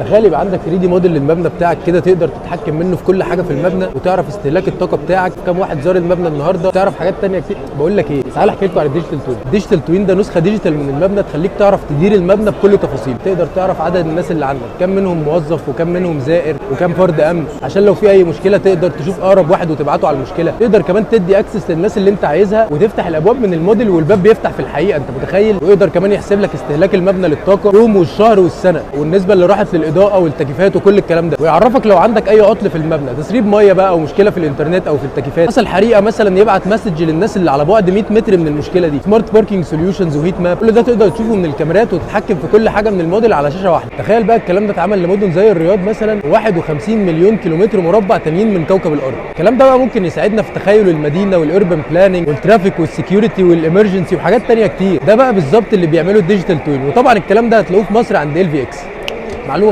تخيل يبقى عندك 3 دي موديل للمبنى بتاعك كده، تقدر تتحكم منه في كل حاجه في المبنى، وتعرف استهلاك الطاقه بتاعك، كام واحد زار المبنى النهارده، تعرف حاجات ثانيه كتير. بقول لك ايه، تعالى احكي لكم عن الديجيتال توين. الديجيتال توين ده نسخه ديجيتال من المبنى تخليك تعرف تدير المبنى بكل تفاصيل، تقدر تعرف عدد الناس اللي عندك، كم منهم موظف وكم منهم زائر وكم فرد امن، عشان لو في اي مشكله تقدر تشوف اقرب واحد وتبعته على المشكله. تقدر كمان تدي اكسس للناس اللي انت عايزها، وتفتح الابواب من الموديل والباب بيفتح في الحقيقه، انت متخيل؟ ويقدر كمان يحسب لك استهلاك المبنى للطاقه يوم والشهر والسنه، والنسبه اللي راحت للاضاءه والتكييفات وكل الكلام ده، ويعرفك لو عندك اي عطل في المبنى، تسريب ميه بقى او مشكله في الانترنت او في التكييفات، حصل حريقه مثلا يبعت مسج للناس اللي على بعد 100 متر من المشكله دي. سمارت باركينج سوليوشنز وهيت ماب، كل ده تقدر تشوفه من الكاميرات وتتحكم في كل حاجه من الموديل على شاشه واحده. تخيل بقى الكلام ده اتعمل لمدن زي الرياض مثلا، 51 مليون كيلومتر مربع تانيين من كوكب الارض. الكلام ده بقى ممكن يساعدنا في تخيل المدينه والاربن بلاننج والترافيك والسكيورتي والامرجنسي وحاجات تانيه كتير. ده بقى بالظبط اللي بيعمله الديجيتال توين، وطبعا الكلام ده هتلاقوه في مصر عند LVX. معلومه